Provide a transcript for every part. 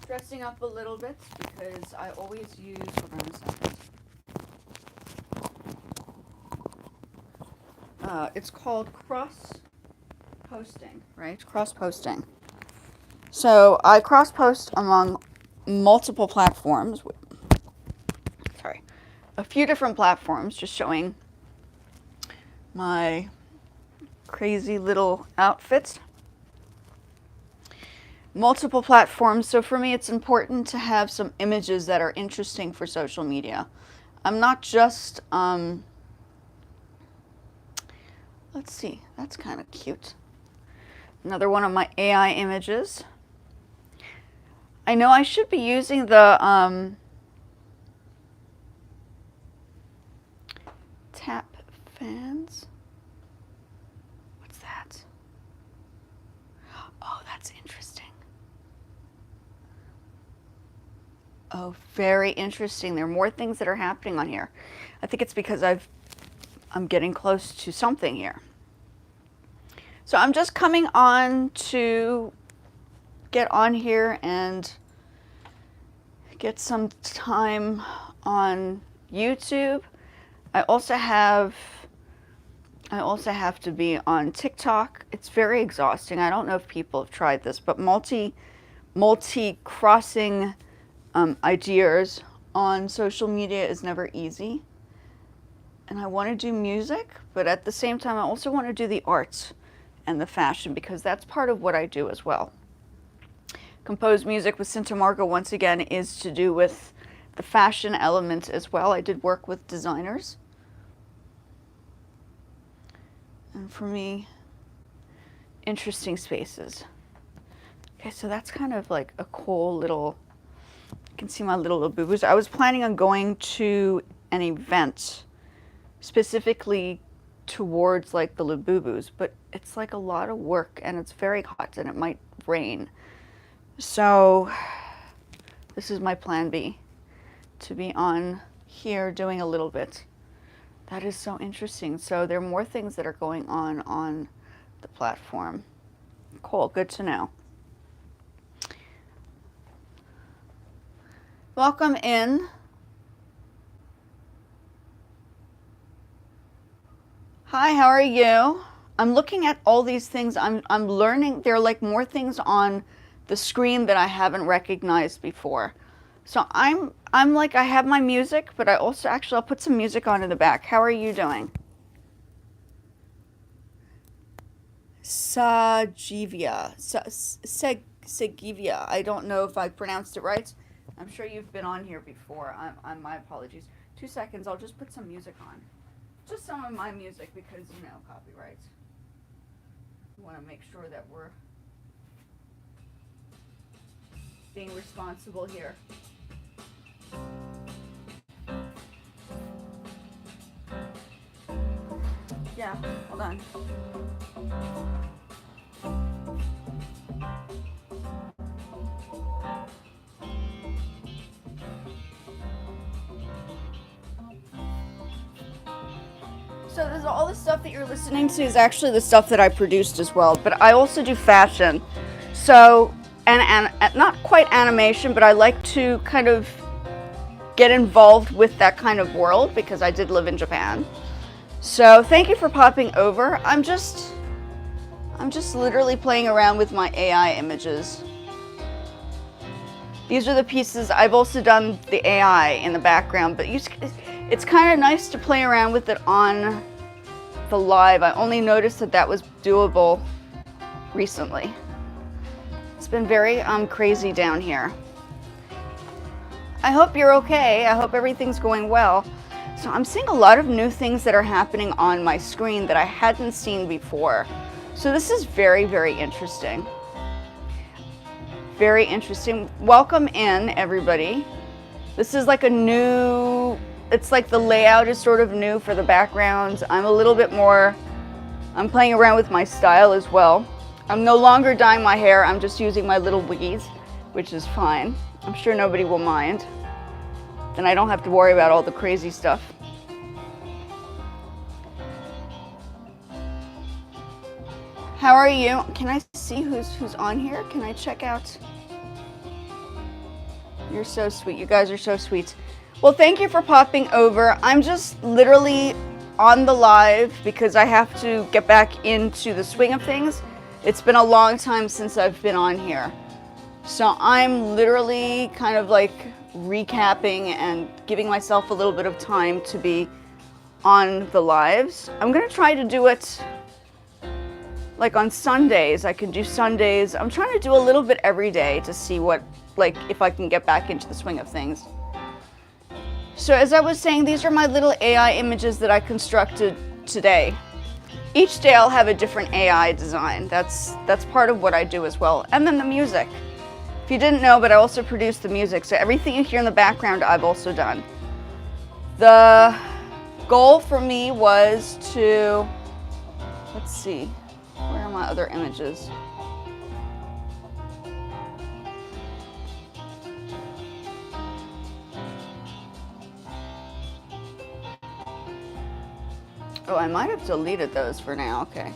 dressing up a little bit because I always use, hold on a second. It's called cross-posting, right? Cross-posting. So I cross-post among multiple platforms. Sorry, a few different platforms, just showing my crazy little outfits. Multiple platforms. So for me, it's important to have some images that are interesting for social media. I'm not just, let's see, that's kind of cute. Another one of my AI images. I know I should be using the tap fans. What's that? Oh, that's interesting. Oh, very interesting. There are more things that are happening on here. I think it's because I'm getting close to something here. So I'm just coming on to get on here and get some time on YouTube. I also have to be on TikTok. It's very exhausting. I don't know if people have tried this, but multi-crossing ideas on social media is never easy. And I want to do music, but at the same time, I also want to do the arts and the fashion, because that's part of what I do as well. Compose music with Santa Margo, once again, is to do with the fashion element as well. I did work with designers. And for me, interesting spaces. Okay, so that's kind of like a cool little, you can see my little boo-boos. I was planning on going to an event specifically towards like the Labubus, but it's like a lot of work and it's very hot and it might rain. So this is my plan B, to be on here doing a little bit. That is so interesting. So there are more things that are going on the platform. Cool, good to know. Welcome in. Hi, how are you? I'm looking at all these things. I'm learning. There are like more things on the screen that I haven't recognized before. So I'm like, I have my music, but I also actually, I'll put some music on in the back. How are you doing? Sajivia. Segivia. I don't know if I pronounced it right. I'm sure you've been on here before. My apologies. 2 seconds. I'll just put some music on. Just some of my music because, you know, copyright. I want to make sure that we're being responsible here. Yeah, hold on. So there's all the stuff that you're listening to is actually the stuff that I produced as well, but I also do fashion. So, and not quite animation, but I like to kind of get involved with that kind of world because I did live in Japan. So thank you for popping over. I'm just literally playing around with my AI images. These are the pieces. I've also done the AI in the background, but it's kind of nice to play around with it on the live. I only noticed that was doable recently. It's been very crazy down here. I hope you're okay. I hope everything's going well. So I'm seeing a lot of new things that are happening on my screen that I hadn't seen before. So this is very, very interesting. Very interesting. Welcome in, everybody. This is like a new, it's like the layout is sort of new for the backgrounds. I'm a little bit more, I'm playing around with my style as well. I'm no longer dyeing my hair. I'm just using my little wiggies, which is fine. I'm sure nobody will mind. Then I don't have to worry about all the crazy stuff. How are you? Can I see who's on here? Can I check out? You're so sweet. You guys are so sweet. Well, thank you for popping over. I'm just literally on the live because I have to get back into the swing of things. It's been a long time since I've been on here. So I'm literally kind of like recapping and giving myself a little bit of time to be on the lives. I'm gonna try to do it like on Sundays. I can do Sundays. I'm trying to do a little bit every day to see what, like, if I can get back into the swing of things. So as I was saying, these are my little AI images that I constructed today. Each day I'll have a different AI design. That's part of what I do as well. And then the music. If you didn't know, but I also produce the music. So everything you hear in the background, I've also done. The goal for me was to, let's see, where are my other images? Oh, I might have deleted those for now. Okay.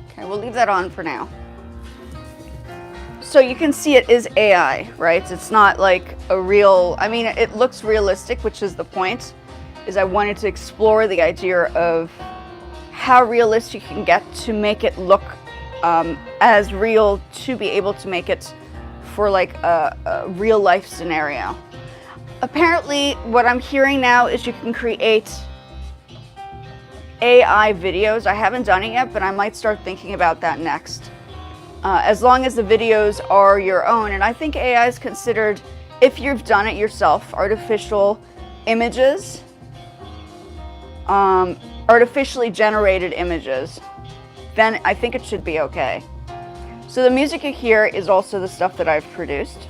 Okay, we'll leave that on for now. So you can see it is AI, right? It's not like a real, I mean, it looks realistic, which is the point, is I wanted to explore the idea of how realistic you can get to make it look as real, to be able to make it for like a real life scenario. Apparently, what I'm hearing now is you can create AI videos. I haven't done it yet, but I might start thinking about that next. As long as the videos are your own. And I think AI is considered, if you've done it yourself, artificial images, artificially generated images, then I think it should be okay. So the music you hear is also the stuff that I've produced.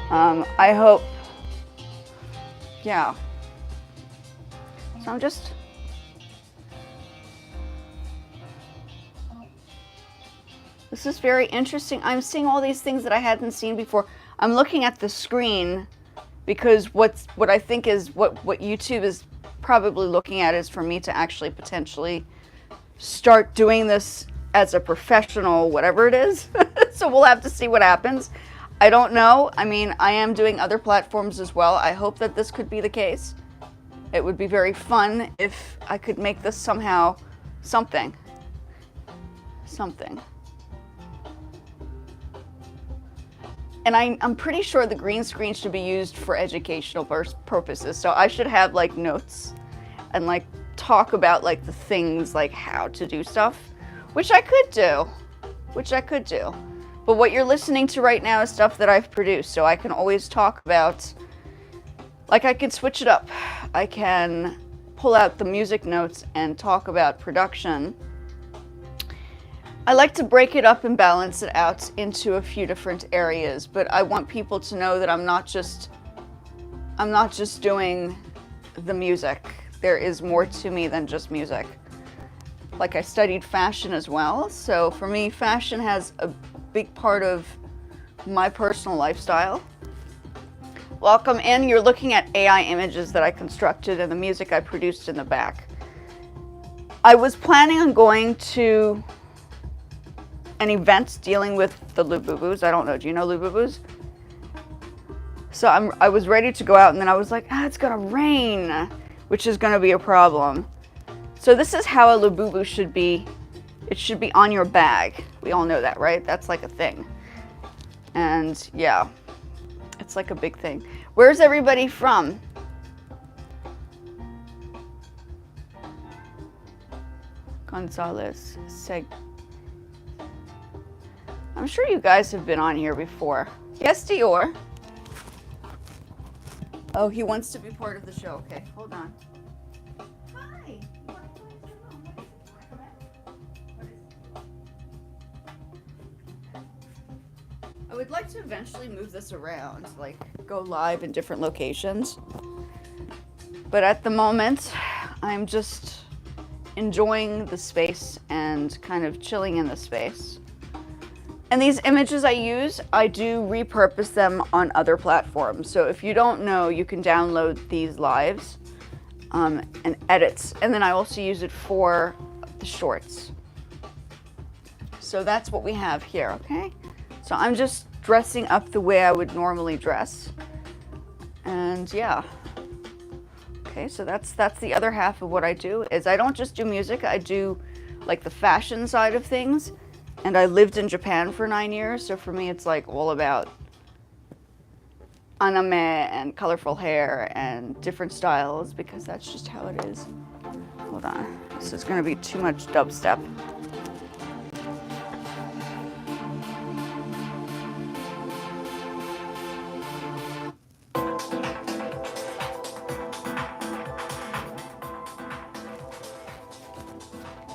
I hope, yeah. So I'm just, this is very interesting. I'm seeing all these things that I hadn't seen before. I'm looking at the screen because what I think is what YouTube is probably looking at is for me to actually potentially start doing this as a professional, whatever it is. So we'll have to see what happens. I don't know. I mean, I am doing other platforms as well. I hope that this could be the case. It would be very fun if I could make this somehow something. And I'm pretty sure the green screen should be used for educational purposes. So I should have like notes and like talk about like the things, like how to do stuff, which I could do. But what you're listening to right now is stuff that I've produced. So I can always talk about, like I can switch it up. I can pull out the music notes and talk about production. I like to break it up and balance it out into a few different areas, but I want people to know that I'm not just doing the music. There is more to me than just music. Like I studied fashion as well, so for me, fashion has a big part of my personal lifestyle. Welcome in. You're looking at AI images that I constructed and the music I produced in the back. I was planning on going to an event dealing with the Lububus. I don't know. Do you know Lububus? So I was ready to go out, and then I was like, it's gonna rain, which is gonna be a problem. So this is how a Lububu should be. It should be on your bag. We all know that, right? That's like a thing. And yeah, it's like a big thing. Where's everybody from? Gonzalez, I'm sure you guys have been on here before. Yes, Dior. Oh, he wants to be part of the show. Okay, hold on. Hi. I would like to eventually move this around, like go live in different locations. But at the moment, I'm just enjoying the space and kind of chilling in the space. And these images I use, I do repurpose them on other platforms. So if you don't know, you can download these lives and edits. And then I also use it for the shorts. So that's what we have here, okay? So I'm just dressing up the way I would normally dress. And yeah. Okay, so that's the other half of what I do, is I don't just do music, I do like the fashion side of things. And I lived in Japan for 9 years, so for me it's like all about anime and colorful hair and different styles, because that's just how it is. Hold on, this is gonna be too much dubstep.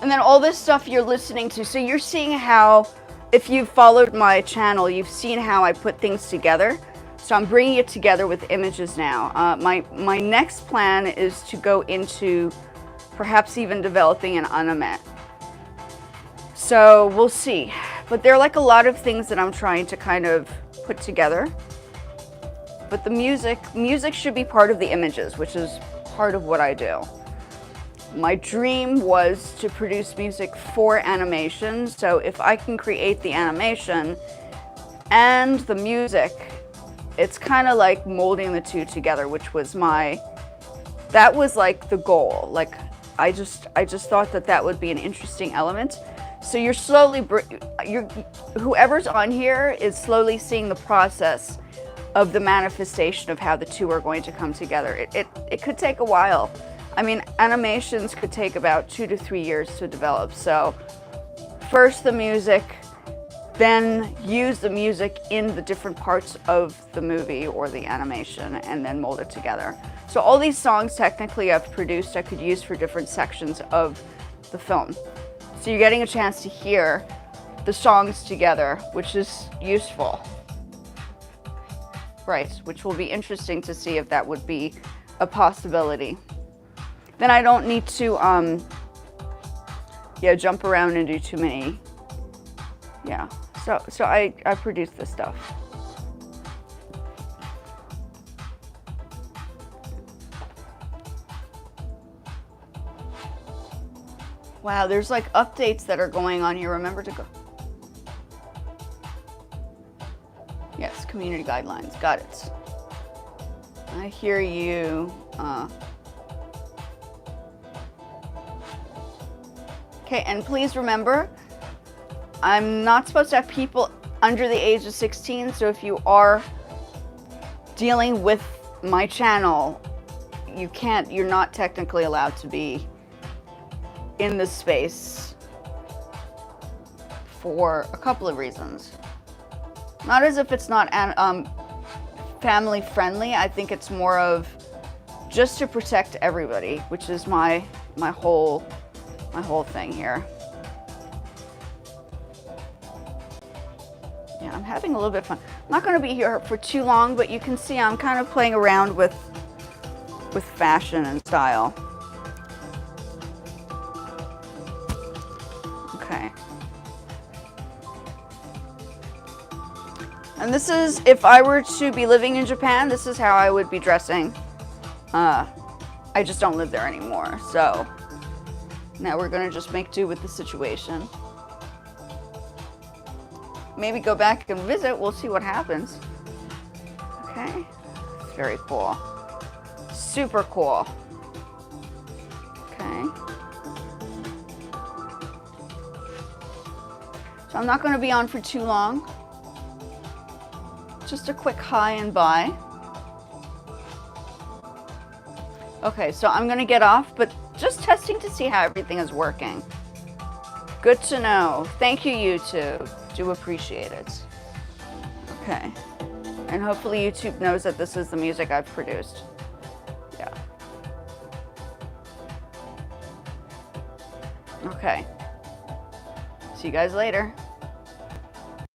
And then all this stuff you're listening to, so you're seeing how, if you've followed my channel, you've seen how I put things together. So I'm bringing it together with images now. My next plan is to go into perhaps even developing an anime. So we'll see. But there are like a lot of things that I'm trying to kind of put together. But the music should be part of the images, which is part of what I do. My dream was to produce music for animation, so if I can create the animation and the music, it's kind of like molding the two together, which was that was like the goal. Like I just thought that would be an interesting element. So you're slowly, whoever's on here is slowly seeing the process of the manifestation of how the two are going to come together. It could take a while. I mean, animations could take about 2 to 3 years to develop. So first the music, then use the music in the different parts of the movie or the animation, and then mold it together. So all these songs technically I've produced I could use for different sections of the film. So you're getting a chance to hear the songs together, which is useful. Right, which will be interesting to see if that would be a possibility. Then I don't need to, jump around and do too many. Yeah, so I produce this stuff. Wow, there's like updates that are going on here. Remember to go. Yes, community guidelines, got it. I hear you. Okay, and please remember, I'm not supposed to have people under the age of 16, so if you are dealing with my channel, you're not technically allowed to be in this space for a couple of reasons. Not as if it's not family friendly, I think it's more of just to protect everybody, which is my whole thing here. Yeah, I'm having a little bit of fun. I'm not going to be here for too long, but you can see I'm kind of playing around with fashion and style. Okay. And this is, if I were to be living in Japan, this is how I would be dressing. I just don't live there anymore, so now we're gonna just make do with the situation. Maybe go back and visit, we'll see what happens. Okay, very cool. Super cool. Okay. So I'm not gonna be on for too long. Just a quick hi and bye. Okay, so I'm gonna get off, but just testing to see how everything is working. Good to know. Thank you, YouTube. Do appreciate it. Okay. And hopefully YouTube knows that this is the music I've produced. Yeah. Okay. See you guys later.